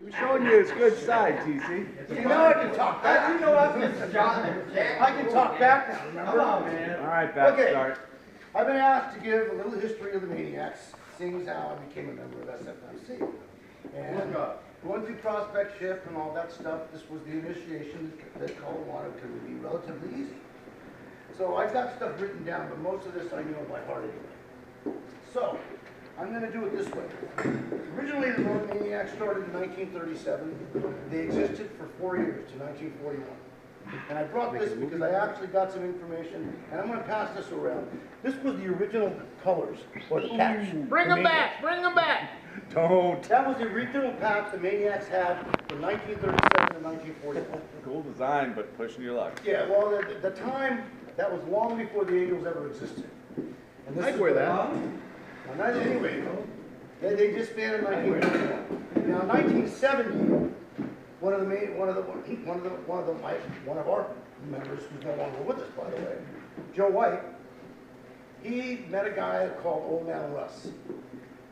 I'm showing you his good side, TC. You know I can talk back. You know I can talk back now, remember? Come on, man. All right, back start. I've been asked to give a little history of the Maniacs, seeing as how I became a member of SFMC. And going through prospect shift and all that stuff, this was the initiation that Colin wanted because it would be relatively easy. So I've got stuff written down, but most of this I know by heart anyway. So, I'm going to do it this way. Originally, the Maniacs started in 1937. They existed for 4 years to 1941. And I brought this because I actually got some information, and I'm going to pass this around. This was the original colors, or the patch. Bring them back! Bring them back! Don't. That was the original patch the Maniacs had from 1937 to 1941. Cool design, but pushing your luck. Yeah, well, at the time, that was long before the Angels ever existed. And this I'd wear that. Well, not anyway, they disbanded in 1941. Now, in 1970, one of our members, who's no longer with us, by the way, Joe White, he met a guy called Old Man Russ.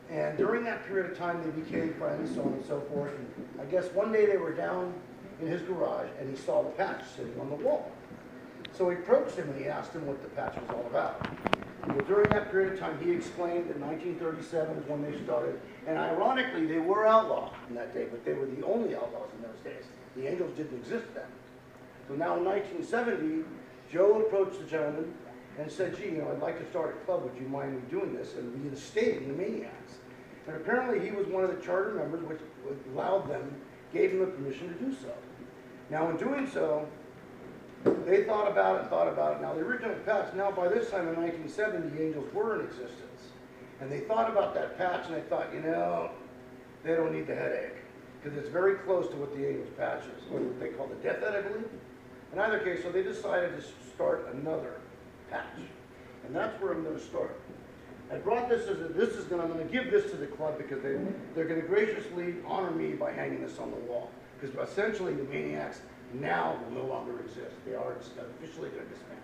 And during that period of time, they became friends, so on and so forth. And I guess one day they were down in his garage, and he saw the patch sitting on the wall. So he approached him, and he asked him what the patch was all about. Well, during that period of time, he explained that 1937 is when they started. And ironically, they were outlawed in that day, but they were the only outlaws in those days. The Angels didn't exist then. So now in 1970, Joe approached the gentleman and said, gee, I'd like to start a club. Would you mind me doing this? And reinstating the Maniacs. And apparently he was one of the charter members, which allowed them, gave him the permission to do so. Now in doing so, they thought about it. Now the original patch, now by this time in 1970, the Angels were in existence. And they thought about that patch and they thought, they don't need the headache. Because it's very close to what the Angels patch is, what they call the death head, I believe. In either case, so they decided to start another patch. And that's where I'm going to start. I brought this as I'm going to give this to the club because they're going to graciously honor me by hanging this on the wall. Because essentially the Maniacs now will no longer exist. They are officially going to disband.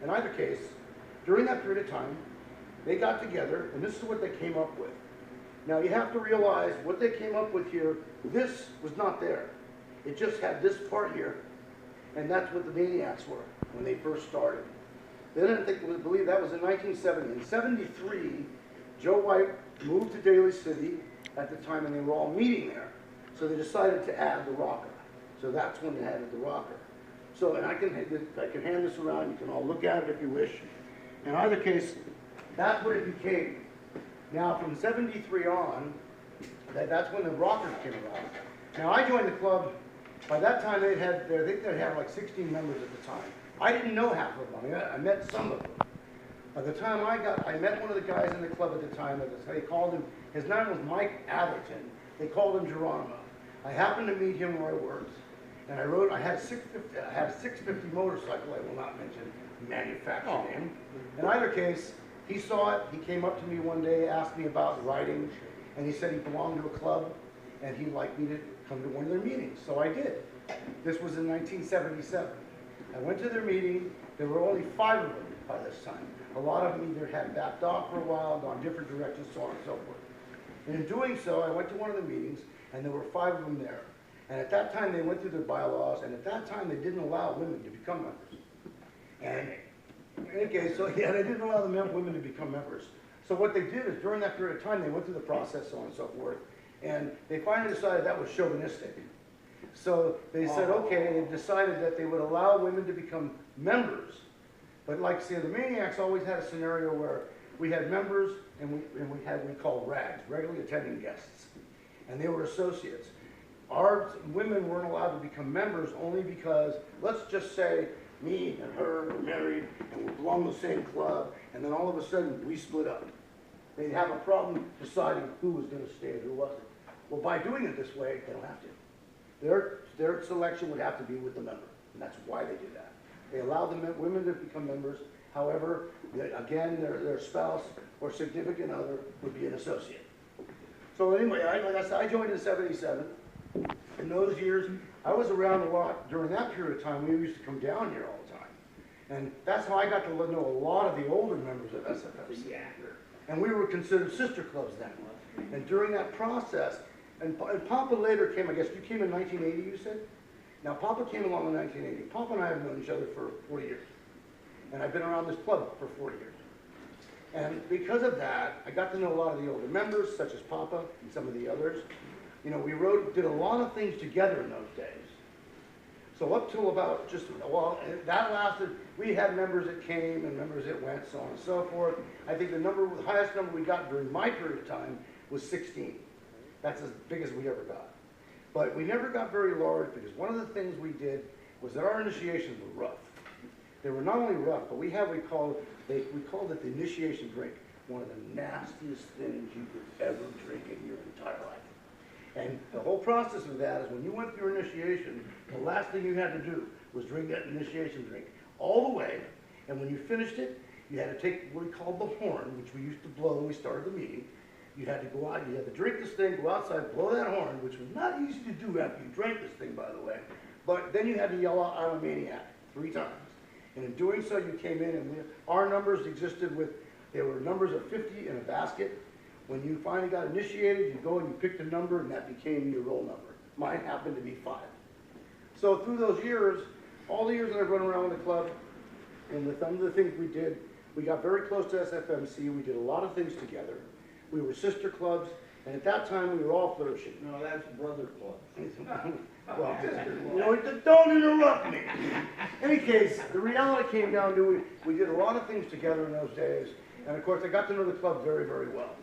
In either case, during that period of time, they got together, and this is what they came up with. Now you have to realize what they came up with here, this was not there. It just had this part here, and that's what the Maniacs were when they first started. They didn't believe that was in 1970. In 73, Joe White moved to Daly City at the time, and they were all meeting there. So they decided to add the rocker. So that's when they added the rocker. So, and I can hand this around. You can all look at it if you wish. In either case, that's what it became. Now, from 73 on, that's when the rockers came around. Now, I joined the club. By that time, I think they had like 16 members at the time. I didn't know half of them. I met some of them. By the time I met one of the guys in the club at the time. They called him. His name was Mike Atherton. They called him Geronimo. I happened to meet him where I worked, and I had a 650 motorcycle. I will not mention the manufacturer name. In either case, he saw it. He came up to me one day, asked me about riding, and he said he belonged to a club, and he'd like me to come to one of their meetings. So I did. This was in 1977. I went to their meeting. There were only 5 of them by this time. A lot of them either had backed off for a while, gone different directions, so on and so forth. And in doing so, I went to one of the meetings, and there were 5 of them there. And at that time, they went through their bylaws, and at that time, they didn't allow women to become members. And in any case, so yeah, they didn't allow the women to become members. So what they did is, during that period of time, they went through the process, so on and so forth, and they finally decided that was chauvinistic. So they said, okay, they decided that they would allow women to become members. But like I say, the Maniacs always had a scenario where we had members and we had what we called RAGs, regularly attending guests. And they were associates. Our women weren't allowed to become members only because, let's just say, me and her were married and we belonged to the same club, and then all of a sudden we split up. They'd have a problem deciding who was going to stay and who wasn't. Well, by doing it this way, they don't have to. Their selection would have to be with the member, and that's why they do that. They allow the women to become members. However, again, their spouse or significant other would be an associate. So anyway, like I said, I joined in '77. In those years, I was around a lot. During that period of time, we used to come down here all the time. And that's how I got to know a lot of the older members of SFMC. And we were considered sister clubs then. And during that process, And Papa later came, I guess you came in 1980, you said? Now, Papa came along in 1980. Papa and I have known each other for 40 years. And I've been around this club for 40 years. And because of that, I got to know a lot of the older members, such as Papa and some of the others. You know, we did a lot of things together in those days. So up till about that lasted, we had members that came and members that went, so on and so forth. I think the highest number we got during my period of time was 16. That's as big as we ever got. But we never got very large because one of the things we did was that our initiations were rough. They were not only rough, but we called it the initiation drink. One of the nastiest things you could ever drink in your entire life. And the whole process of that is when you went through your initiation, the last thing you had to do was drink that initiation drink all the way. And when you finished it, you had to take what we called the horn, which we used to blow when we started the meeting. You had to go out, you had to drink this thing, go outside, blow that horn, which was not easy to do after you drank this thing, by the way. But then you had to yell out, "I'm a maniac," 3 times. And in doing so, you came in and our numbers existed there were numbers of 50 in a basket. When you finally got initiated, you go and you picked a number and that became your roll number. Mine happened to be 5. So through those years, all the years that I've run around the club, and with some of the things we did, we got very close to SFMC. We did a lot of things together. We were sister clubs, and at that time we were all flourishing. No, that's brother club. Well, you know, don't interrupt me. In any case, the reality came down to we did a lot of things together in those days, and of course I got to know the club very, very well.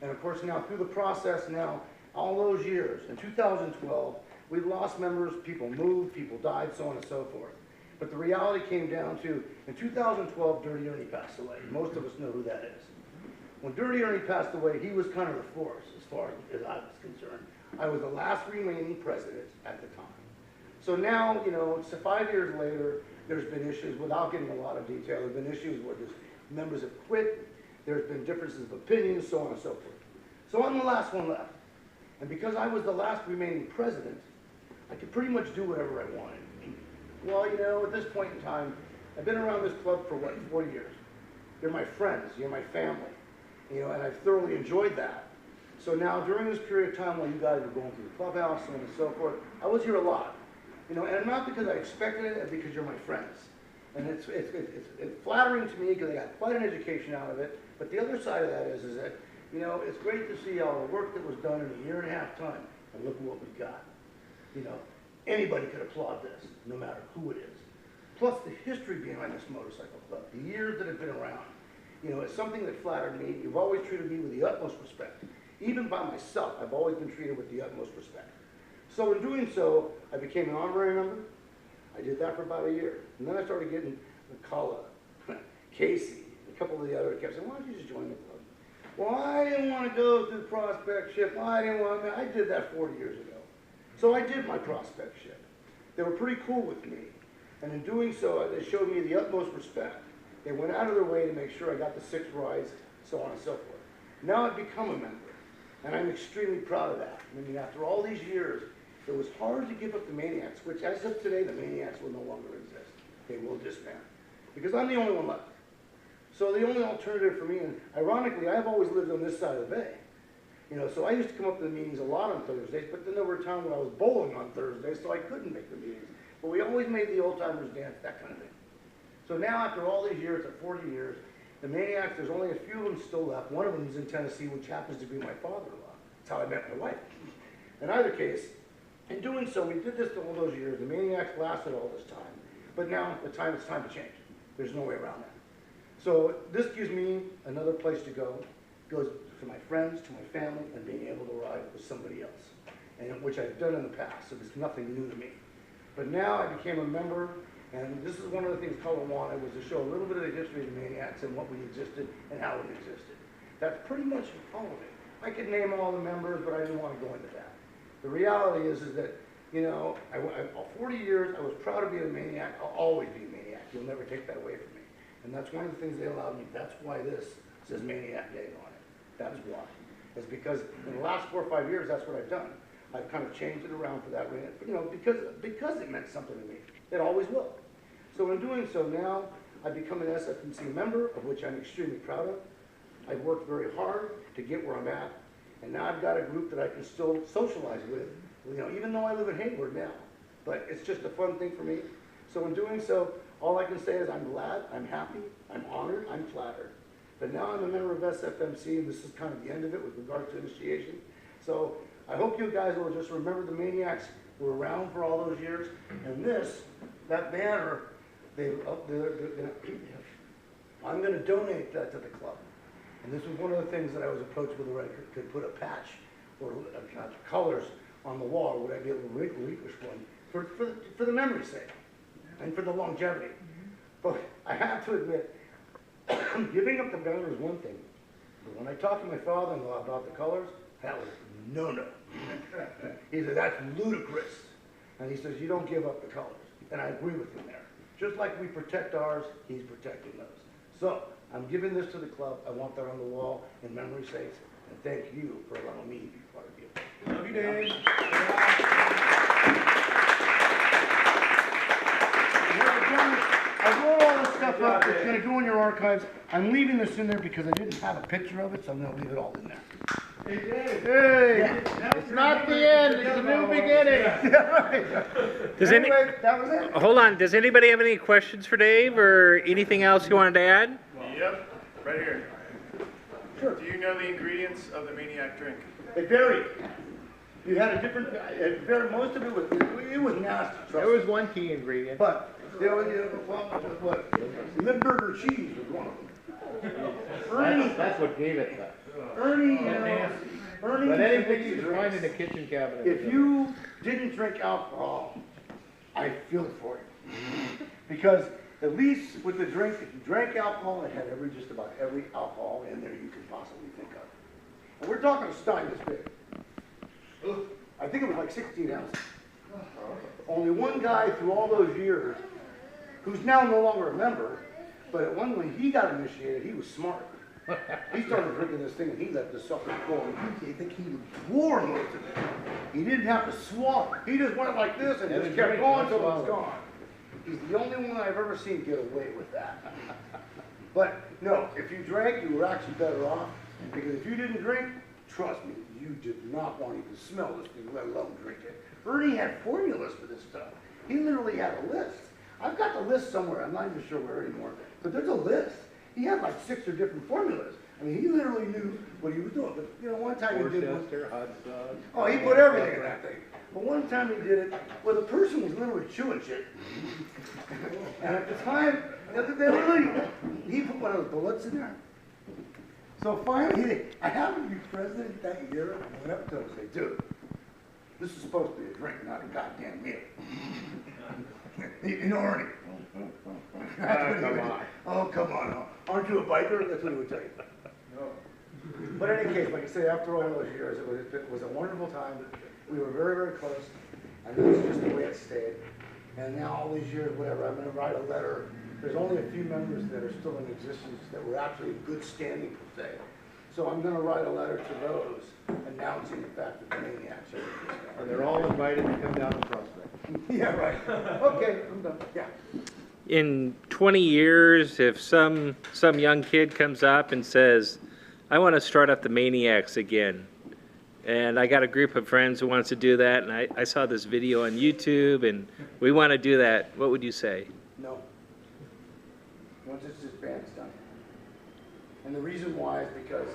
And of course now through the process now, all those years, in 2012, we lost members, people moved, people died, so on and so forth. But the reality came down to, in 2012, Dirty Ernie passed away. Most of us know who that is. When Dirty Ernie passed away, he was kind of the force as far as I was concerned. I was the last remaining president at the time. So now, you know, so 5 years later, there's been issues, without getting a lot of detail, there have been issues where members have quit, there's been differences of opinions, so on and so forth. So I'm the last one left. And because I was the last remaining president, I could pretty much do whatever I wanted. Well, you know, at this point in time, I've been around this club for, 40 years. You're my friends, you're my family, you know, and I've thoroughly enjoyed that. So now, during this period of time while you guys were going through the clubhouse, so on and so forth, I was here a lot. You know, and not because I expected it, and because you're my friends. And it's flattering to me because I got quite an education out of it. But the other side of that is that, you know, it's great to see all the work that was done in a 1.5 years time, and look at what we've got. You know, anybody could applaud this, no matter who it is. Plus the history behind this motorcycle club, the years that have been around. You know, it's something that flattered me. You've always treated me with the utmost respect. Even by myself, I've always been treated with the utmost respect. So in doing so, I became an honorary member. I did that for about a year. And then I started getting McCullough, Casey, a couple of the others kept saying, "Why don't you just join the club?" Well, I didn't want to go through the prospectship. I did that 40 years ago. So I did my prospectship. They were pretty cool with me. And in doing so, they showed me the utmost respect. They went out of their way to make sure I got the 6 rides, so on and so forth. Now I've become a member. And I'm extremely proud of that. I mean, after all these years, it was hard to give up the Maniacs, which as of today, the Maniacs will no longer exist. They will disband. Because I'm the only one left. So the only alternative for me, and ironically, I've always lived on this side of the bay. You know, so I used to come up to the meetings a lot on Thursdays, but then there were times when I was bowling on Thursdays, so I couldn't make the meetings. But we always made the old timers dance, that kind of thing. So now, after all these years, at 40 years, the Maniacs, there's only a few of them still left. One of them is in Tennessee, which happens to be my father-in-law. That's how I met my wife. In either case, in doing so, we did this all those years. The Maniacs lasted all this time. But now, it's time to change. There's no way around that. So this gives me another place to go. It goes to my friends, to my family, and being able to ride with somebody else, and which I've done in the past, so it's nothing new to me. But now I became a member, and this is one of the things Color wanted, was to show a little bit of the history of the Maniacs and what we existed and how it existed. That's pretty much all of it. I could name all the members, but I didn't want to go into that. The reality is that, you know, 40 years, I was proud to be a Maniac. I'll always be a Maniac. You'll never take that away from me. And that's one of the things they allowed me. That's why this says Maniac Dave on it. That's why. It's because in the last 4 or 5 years, that's what I've done. I've kind of changed it around for that reason, you know, because it meant something to me. It always will. So in doing so now, I've become an SFMC member, of which I'm extremely proud of. I've worked very hard to get where I'm at. And now I've got a group that I can still socialize with, you know, even though I live in Hayward now. But it's just a fun thing for me. So in doing so, all I can say is I'm glad, I'm happy, I'm honored, I'm flattered. But now I'm a member of SFMC, and this is kind of the end of it with regard to initiation. So I hope you guys will just remember the Maniacs were around for all those years. And this, that banner, I'm going to donate that to the club. And this was one of the things that I was approached with, where I could put a patch or colors on the wall. Would I be able to relinquish one for the memory's sake and for the longevity? But I have to admit, giving up the banner is one thing. But when I talked to my father-in-law about the colors, that was no. He said, that's ludicrous. And he says, you don't give up the colors. And I agree with him there. Just like we protect ours, he's protecting those. So I'm giving this to the club. I want that on the wall in memory's sake. And thank you for allowing me to be part of you. Love you, Dave. I wrote all this stuff up. It's going to go in your archives. I'm leaving this in there because I didn't have a picture of it, so I'm going to leave it all in there. Hey, Dave. Hey! It's not the end, it's a new beginning. Anyway, that was it. Hold on, does anybody have any questions for Dave or anything else you wanted to add? Yep, right here. Sure. Do you know the ingredients of the Maniac drink? It varied. You had a different, it varied, most of it was nasty, There trust me. was one key ingredient. But, there was, what, Limburger cheese was one of them. Ernie, That's what gave it that. Ernie, Ernie. But anything used you to could find in drinks. the kitchen cabinet. If you didn't drink alcohol, I feel for you. Because at least with the drink, if you drank alcohol, it had just about every alcohol in there you could possibly think of. And we're talking a stein this big. I think it was like 16 ounces. Only one guy through all those years, who's now no longer a member, but at one when he got initiated, he was smart. He started drinking this thing and he let the sucker go. I think he wore most of it. He didn't have to swallow. He just went like this and just kept going until it was gone. He's the only one I've ever seen get away with that. But no, if you drank, you were actually better off. Because if you didn't drink, trust me, you did not want to even smell this thing, let alone drink it. Ernie had formulas for this stuff. He literally had a list. I've got the list somewhere. I'm not even sure where anymore. But there's a list. He had like 6 or different formulas. I mean, he literally knew what he was doing. But, you know, one time he did one. Worcester, hot sauce. Oh, he put everything in that thing. But one time he did it, well, the person was literally chewing shit. And at the time, they literally, he put one of those bullets in there. So finally, I happened to be president that year. I went up to him and said, dude, this is supposed to be a drink, not a goddamn meal. You know, Ernie. Come on. Oh, come on. Aren't you a biker? That's what he would tell you. No. But in any case, like I say, after all those years, it was a wonderful time. We were very, very close. And this is just the way it stayed. And now all these years, whatever, I'm going to write a letter. There's only a few members that are still in existence that were actually in good standing, per se. So I'm going to write a letter to those announcing the fact that the Maniacs are. And they're all invited to come down and prospect. Yeah, right. Okay, I'm done. Yeah. In 20 years, if some young kid comes up and says, I want to start up the Maniacs again, and I got a group of friends who wants to do that, and I saw this video on YouTube, and we want to do that, what would you say? No. Once it's disbanded, done. And the reason why is because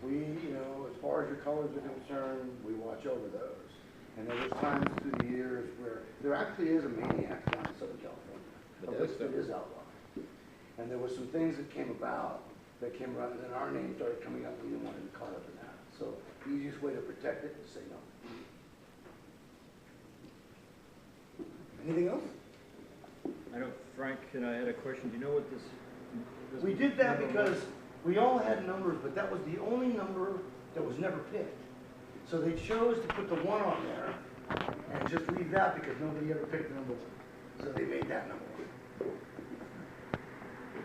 we, you know, as far as your colors are concerned, we watch over those. And there was times through the years where there actually is a Maniac down in Southern California. A list that is outlawed. And there were some things that came about that came around, and then our name started coming up, and we didn't want to be caught up in that. So the easiest way to protect it is say no. Anything else? I know Frank and I had a question. Do you know what this We did that number because was? we all had numbers, but that was the only number that was never picked. So they chose to put the 1 on there and just leave that because nobody ever picked the number 1. So they made that number 1.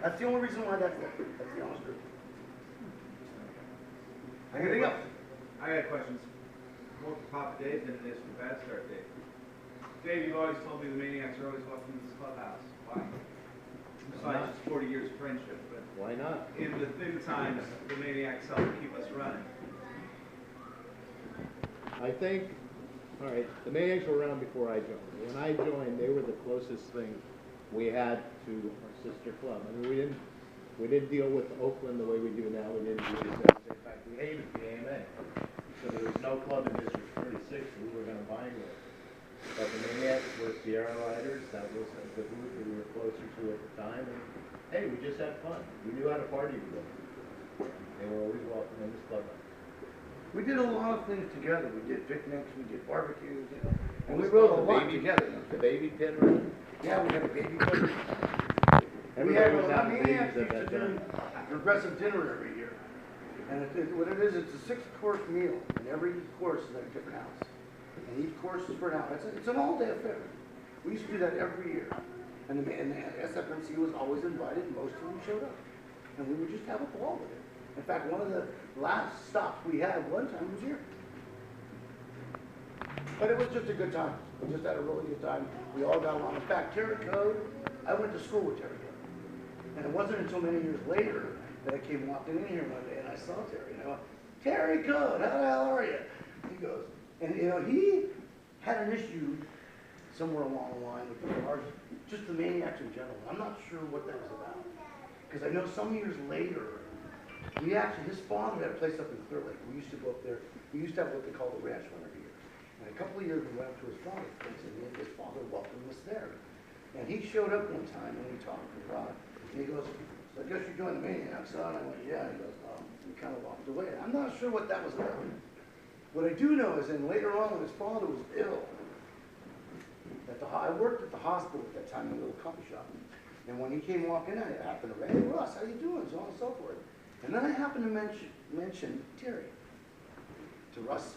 That's the only reason why that's there. That's the honest truth. Anything else? I got questions. More for Papa Dave than it is for Bad Start Dave. Dave, you've always told me the Maniacs are always welcome in this clubhouse. Why? Besides just 40 years of friendship, but Why not? in the thin times, the Maniacs help keep us running. I think, all right, the Manics were around before I joined. When I joined, they were the closest thing we had to our sister club. I mean, we didn't deal with Oakland the way we do now. We didn't do this. In fact, we hated the AMA. So there was no club in District 36 that we were going to bind with. But the Maniacs were Sierra Riders. That was the group that we were closer to at the time. And hey, we just had fun. We knew how to party with them. They were always welcome in this club. We did a lot of things together. We did picnics, we did barbecues, you know, and we rode a lot together. The baby pit ride. Yeah, we had a baby pit. We Everybody had was a having Maniacs babies at used to that do time. progressive dinner every year. And what it is, it's a 6-course meal, and every course is at a different house. And each course is for an hour. It's an all-day affair. We used to do that every year. And the SFMC was always invited, and most of them showed up. And we would just have a ball with it. In fact, one of the last stops we had one time was here. But it was just a good time. We just had a really good time. We all got along. In fact, Terry Code, I went to school with Terry Code. And it wasn't until many years later that I came walking in here one day and I saw Terry. And I went, Terry Code, how the hell are you? He goes, and you know, he had an issue somewhere along the line with regards just the Maniacs in general. I'm not sure what that was about. Because I know some years later, his father had a place up in Clear Lake. We used to go up there. We used to have what they call the ranch one every year. And a couple of years we went up to his father's place, and his father welcomed us there. And he showed up one time, and we talked to Rod. And he goes, so I guess you joined the Maniacs, son? I went, yeah. He goes, we kind of walked away. I'm not sure what that was about. What I do know is then later on when his father was ill, I worked at the hospital at that time in a little coffee shop. And when he came walking in, I happened to say, hey, Russ, how you doing? So on and so forth. And then I happened to mention Terry to Russ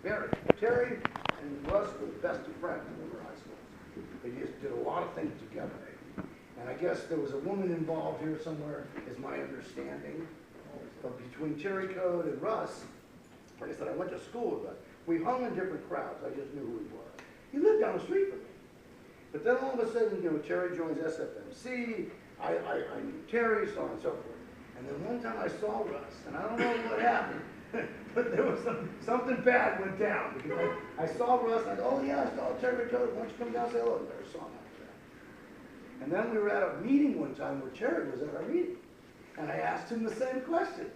Barry. Terry and Russ were the best of friends when we were high school. They just did a lot of things together. And I guess there was a woman involved here somewhere, is my understanding. But between Terry Code and Russ, like I said, I went to school, but we hung in different crowds. I just knew who he was. He lived down the street from me. But then all of a sudden, you know, Terry joins SFMC. I knew Terry, so on and so forth. And then one time I saw Russ, and I don't know what happened, but there was something bad went down. Because I saw Russ, and I said, oh yeah, I saw Terry Code. Why don't you come down and say hello? I never saw him after that. And then we were at a meeting one time where Terry was at our meeting. And I asked him the same question.